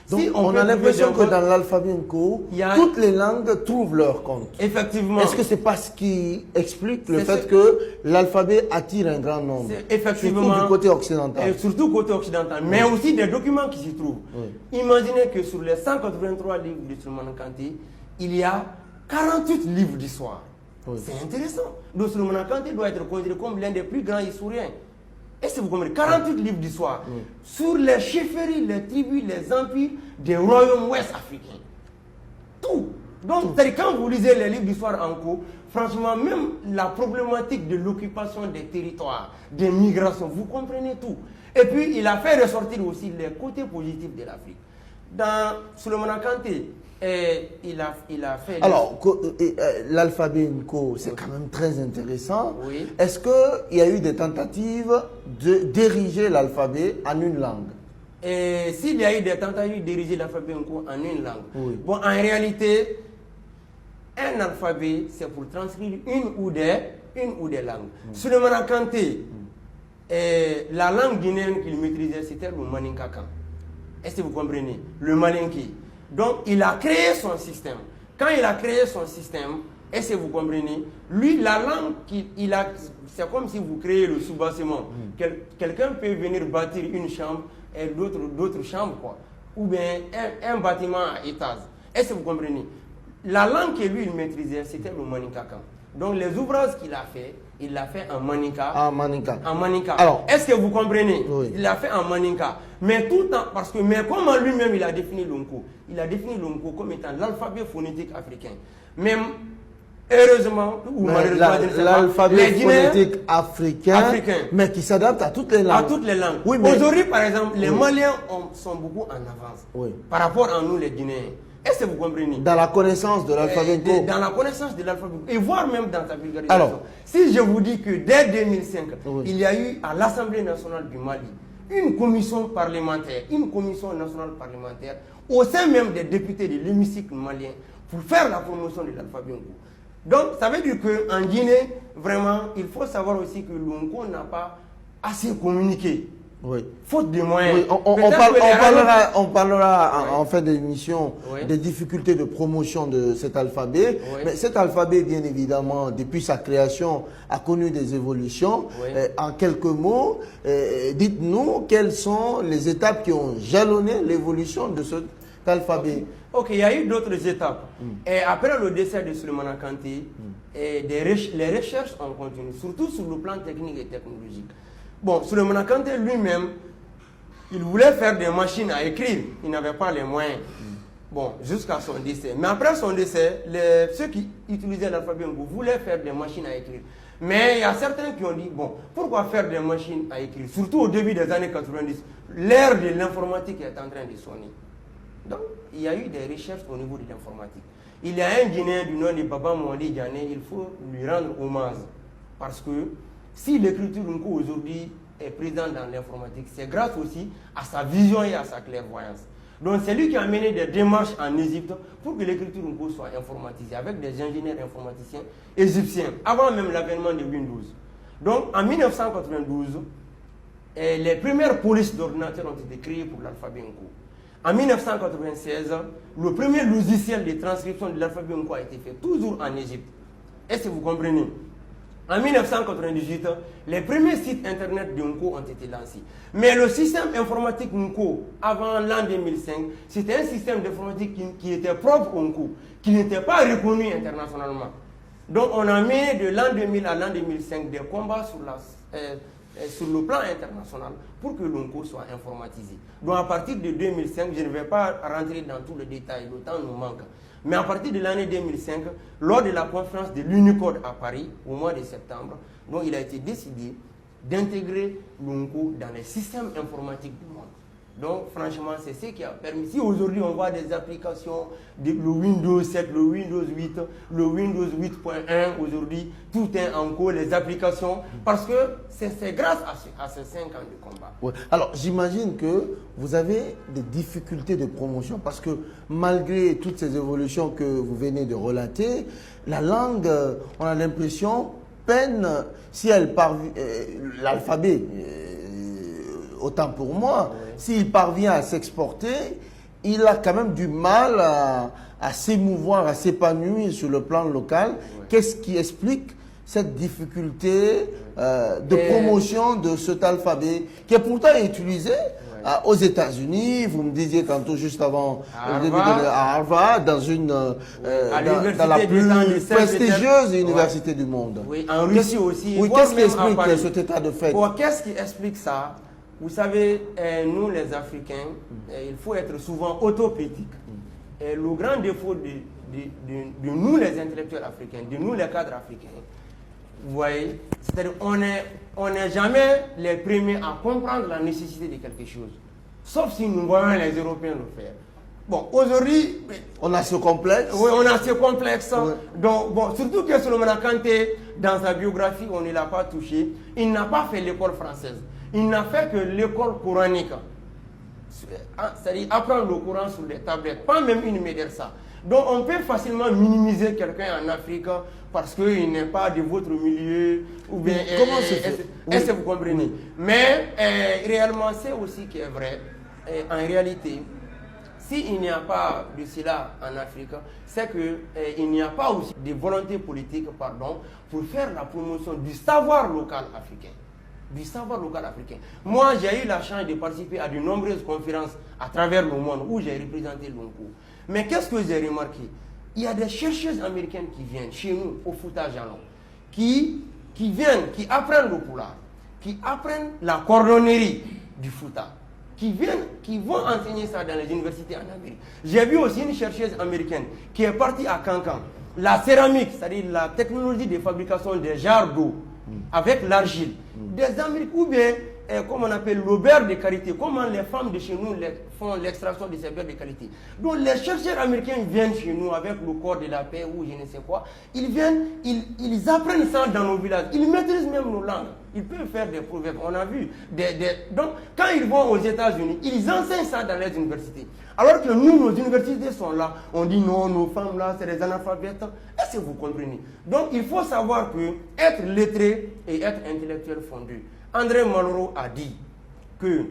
Donc, Si on a l'impression que dans l'alphabet Nko, il y a... toutes les langues trouvent leur compte. Effectivement. Est-ce que c'est pas ce qui explique le fait que l'alphabet attire un grand nombre? Effectivement. Surtout du côté occidental. Et surtout côté occidental. Mais aussi des documents qui s'y trouvent. Imaginez que sur les 183 livres de Souleymane Kanté, il y a 48 livres d'histoire. C'est intéressant. Donc Souleymane Kanté doit être considéré comme l'un des plus grands historiens. Est-ce que vous comprenez? 48 livres d'histoire sur les chefferies, les tribus, les empires des royaumes ouest africains. Tout. Donc, quand vous lisez les livres d'histoire en cours, franchement, même la problématique de l'occupation des territoires, des migrations, vous comprenez tout. Et puis, il a fait ressortir aussi les côtés positifs de l'Afrique. Dans Souleymane Kanté, il a fait... Alors, l'alphabet Nko, c'est quand même très intéressant. Oui. Est-ce qu'il y a eu des tentatives d'ériger l'alphabet en une langue? Et s'il y a eu des tentatives d'ériger l'alphabet Nko en une langue, bon, en réalité, un alphabet, c'est pour transcrire une ou des langues. Souleymane Kanté, la langue guinéenne qu'il maîtrisait, c'était le Maninkakan. Est-ce que vous comprenez? Le Malinké. Donc, il a créé son système. Quand il a créé son système, est-ce que vous comprenez? Lui, la langue qu'il a, c'est comme si vous créez le sous-bâtiment. Quelqu'un peut venir bâtir une chambre et d'autres chambres, quoi. Ou bien un bâtiment à étage. Est-ce que vous comprenez? La langue que lui, il maîtrisait, c'était le Maninkakan. Donc, les ouvrages qu'il a fait, il l'a fait en Maninka. En Maninka. En Maninka. Alors, est-ce que vous comprenez? Oui. Il l'a fait en Maninka. Mais tout en, parce que, mais comment lui-même il a défini l'Onko? Il a défini l'Onko comme étant l'alphabet phonétique africain. Même, heureusement, ou malheureusement, l'alphabet phonétique africain, mais qui s'adapte à toutes les langues. À toutes les langues. Oui, mais... Aujourd'hui, par exemple, les Maliens sont beaucoup en avance par rapport à nous, les Guinéens. Est-ce que vous comprenez? Dans la connaissance de l'alphabet Nko. Dans la connaissance de l'alphabet Nko. Et voire même dans sa vulgarisation. Alors, si je vous dis que dès 2005, il y a eu à l'Assemblée nationale du Mali une commission parlementaire, une commission nationale parlementaire, au sein même des députés de l'hémicycle malien, pour faire la promotion de l'alphabet Nko. Donc, ça veut dire qu'en Guinée, vraiment, il faut savoir aussi que l'Onko n'a pas assez communiqué. Oui. Faute de moyens. Oui, on parlera en fin d'émission des difficultés de promotion de cet alphabet. Oui. Mais cet alphabet, bien évidemment, depuis sa création, a connu des évolutions. Oui. En quelques mots, dites-nous quelles sont les étapes qui ont jalonné l'évolution de cet alphabet. Ok, il y a eu d'autres étapes. Et après le décès de Souleymane Kanté, les recherches ont continué, surtout sur le plan technique et technologique. Bon, Souleymane Kanté lui-même, il voulait faire des machines à écrire. Il n'avait pas les moyens. Bon, jusqu'à son décès. Mais après son décès, ceux qui utilisaient l'alphabet Nko voulaient faire des machines à écrire. Mais il y a certains qui ont dit, bon, pourquoi faire des machines à écrire? Surtout au début des années 90, l'ère de l'informatique est en train de sonner. Donc, il y a eu des recherches au niveau de l'informatique. Il y a un Guinéen du nom de Baba Mwandi Diané, il faut lui rendre hommage. Parce que si l'écriture Nko aujourd'hui est présente dans l'informatique, c'est grâce aussi à sa vision et à sa clairvoyance. Donc c'est lui qui a mené des démarches en Égypte pour que l'écriture Nko soit informatisée avec des ingénieurs informaticiens égyptiens, avant même l'avènement de Windows. Donc en 1992, les premières polices d'ordinateurs ont été créées pour l'alphabet Nko. En 1996, le premier logiciel de transcription de l'alphabet Nko a été fait, toujours en Égypte. Est-ce que vous comprenez? En 1998, les premiers sites internet de Nko ont été lancés. Mais le système informatique Nko, avant l'an 2005, c'était un système d'informatique qui était propre au Nko, qui n'était pas reconnu internationalement. Donc on a mis de l'an 2000 à l'an 2005 des combats sur le plan international pour que l'Nko soit informatisé. Donc à partir de 2005, je ne vais pas rentrer dans tous les détails, le temps nous manque. Mais à partir de l'année 2005, lors de la conférence de l'Unicode à Paris, au mois de septembre, donc il a été décidé d'intégrer l'Nko dans les systèmes informatiques du monde. Donc franchement, c'est ce qui a permis. Si aujourd'hui on voit des applications, le Windows 7, le Windows 8, le Windows 8.1, aujourd'hui, tout est en cours, les applications, parce que c'est grâce à ces 5 ans de combat. Ouais. Alors j'imagine que vous avez des difficultés de promotion, parce que malgré toutes ces évolutions que vous venez de relater, la langue, on a l'impression, peine, si elle parvient, l'alphabet, autant pour moi, s'il parvient à s'exporter, il a quand même du mal à s'émouvoir, à s'épanouir sur le plan local. Ouais. Qu'est-ce qui explique cette difficulté de promotion de cet alphabet qui est pourtant utilisé aux États-Unis? Vous me disiez tantôt, juste avant à Harvard, dans la plus prestigieuse université du monde. Oui, en Russie aussi. Oui, qu'est-ce qui explique cet état de fait? Qu'est-ce qui explique ça? Vous savez, nous les Africains, il faut être souvent autocritique. Et le grand défaut de nous les intellectuels africains, de nous les cadres africains, vous voyez, c'est-à-dire on n'est jamais les premiers à comprendre la nécessité de quelque chose. Sauf si nous voyons les Européens le faire. Bon, aujourd'hui... On a ce complexe. Oui, on a ce complexe. Oui. Donc, bon, surtout que Solomon Kanté, dans sa biographie, on ne l'a pas touché. Il n'a pas fait l'école française. Il n'a fait que l'école coranique. C'est-à-dire apprendre le Coran sur des tablettes. Pas même une médersa. Donc, on peut facilement minimiser quelqu'un en Afrique parce qu'il n'est pas de votre milieu. Ou bien, comment c'est fait? Est-ce que vous comprenez? Mais réellement, c'est aussi qui est vrai. En réalité, s'il n'y a pas de cela en Afrique, c'est qu'il n'y a pas aussi de volonté politique pour faire la promotion du savoir local africain. Du savoir local africain. Moi, j'ai eu la chance de participer à de nombreuses conférences à travers le monde où j'ai représenté l'ONCO. Mais qu'est-ce que j'ai remarqué? Il y a des chercheuses américaines qui viennent chez nous, au Fouta Jalon, qui apprennent le Poulard, qui apprennent la cordonnerie du Fouta, qui vont enseigner ça dans les universités en Amérique. J'ai vu aussi une chercheuse américaine qui est partie à Cancan. La céramique, c'est-à-dire la technologie de fabrication des jarres d'eau avec l'argile. Des Amériques, ou bien, comme on appelle le beurre de qualité, comment les femmes de chez nous font l'extraction de ces beurres de qualité. Donc les chercheurs américains viennent chez nous avec le corps de la paix ou je ne sais quoi. Ils viennent, ils apprennent ça dans nos villages. Ils maîtrisent même nos langues. Ils peuvent faire des proverbes. On a vu. Donc quand ils vont aux États-Unis, ils enseignent ça dans les universités. Alors que nous, nos universités sont là. On dit non, nos femmes là, c'est des analphabètes. Est-ce que vous comprenez? Donc il faut savoir que être lettré et être intellectuel fondu. André Malraux a dit que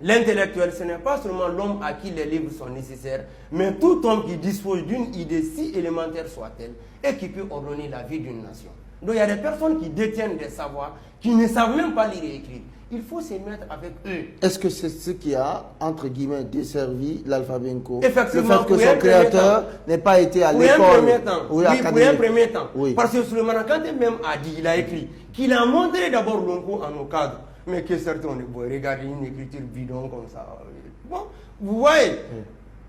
l'intellectuel, ce n'est pas seulement l'homme à qui les livres sont nécessaires, mais tout homme qui dispose d'une idée si élémentaire soit-elle et qui peut ordonner la vie d'une nation. Donc il y a des personnes qui détiennent des savoirs, qui ne savent même pas lire et écrire. Il faut se mettre avec eux. Est-ce que c'est ce qui a, entre guillemets, desservi l'Alphabet Nko? Effectivement, le fait que son créateur n'ait pas été à l'école. Pour un premier temps. Oui. Parce que Solomon Kanté même a dit, il a écrit, qu'il a montré d'abord l'Onko en nos cadres. Mais que certains ont dit, regardez une écriture bidon comme ça. Bon, vous voyez.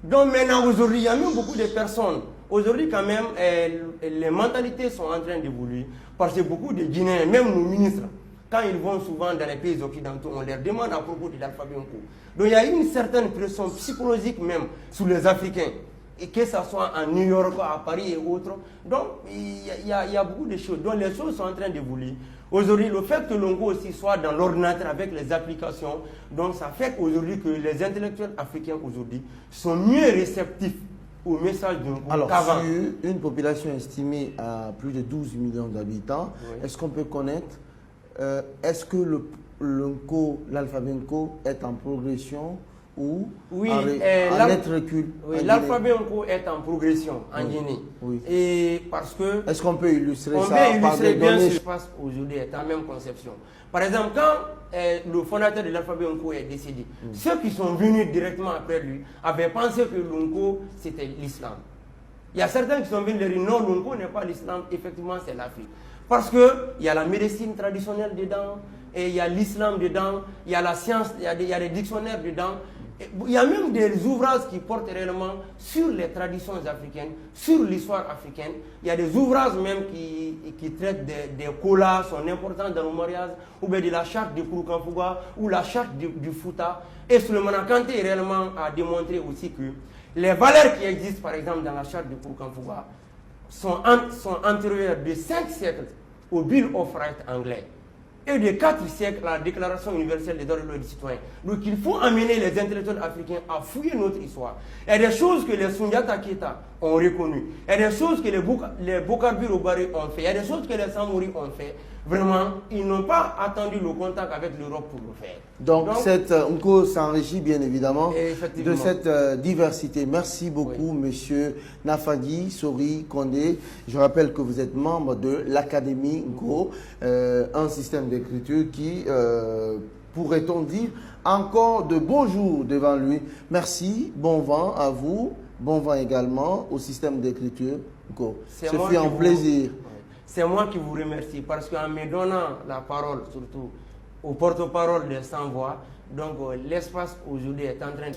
Donc maintenant, aujourd'hui, il y a même beaucoup de personnes. Aujourd'hui, quand même, les mentalités sont en train d'évoluer. Parce que beaucoup de Guinéens, même nos ministres, quand ils vont souvent dans les pays occidentaux, on leur demande à propos de l'alphabet Nko. Donc il y a une certaine pression psychologique même sur les Africains. Et que ce soit à New York, à Paris et autres. Donc il y a beaucoup de choses. Donc les choses sont en train d'évoluer. Aujourd'hui, le fait que l'Onko aussi soit dans l'ordinateur avec les applications, donc ça fait aujourd'hui que les intellectuels africains aujourd'hui sont mieux réceptifs au message de l'Onko. Alors, sur une population estimée à plus de 12 millions d'habitants, oui. Est-ce qu'on peut connaître, est-ce que l'alphabet Nko est en progression ou en net recul? Oui, l'alphabet Nko est en progression en Guinée. Oui. Et parce que... Est-ce qu'on peut illustrer ça? On peut illustrer bien ce qui se passe aujourd'hui est en même conception. Par exemple, quand le fondateur de l'alphabet Nko est décédé, ceux qui sont venus directement après lui avaient pensé que l'Nko c'était l'islam. Il y a certains qui sont venus dire non, l'Nko n'est pas l'islam, effectivement c'est l'Afrique. Parce qu'il y a la médecine traditionnelle dedans, et il y a l'islam dedans, il y a la science, il y a des dictionnaires dedans. Il y a même des ouvrages qui portent réellement sur les traditions africaines, sur l'histoire africaine. Il y a des ouvrages même qui traitent des kolas, sont importants dans nos mariages, ou bien de la charte de Kouroukanfouga, ou la charte du Fouta. Et Solomon Kanté réellement a démontré aussi que les valeurs qui existent, par exemple, dans la charte de Kouroukanfouga, sont antérieures de 5 siècles au Bill of Rights anglais et de 4 siècles à la Déclaration universelle des droits de l'homme et des citoyens. Donc il faut amener les intellectuels africains à fouiller notre histoire. Il y a des choses que les Sundiata Keita ont reconnues. Il y a des choses que les Bokar Birobari ont fait. Il y a des choses que les Samori ont fait. vraiment, ils n'ont pas attendu le contact avec l'Europe pour le faire. Donc cette UNCO s'enrichit bien évidemment de cette diversité. Merci beaucoup, monsieur Nafadi Sori Kondé. Je rappelle que vous êtes membre de l'Académie UNCO, un système d'écriture qui, pourrait-on dire, encore de beaux jours devant lui. Merci, bon vent à vous, bon vent également au système d'écriture UNCO. Ce fut un plaisir. C'est moi qui vous remercie parce qu'en me donnant la parole, surtout au porte-parole des sans-voix, donc l'espace aujourd'hui est en train de...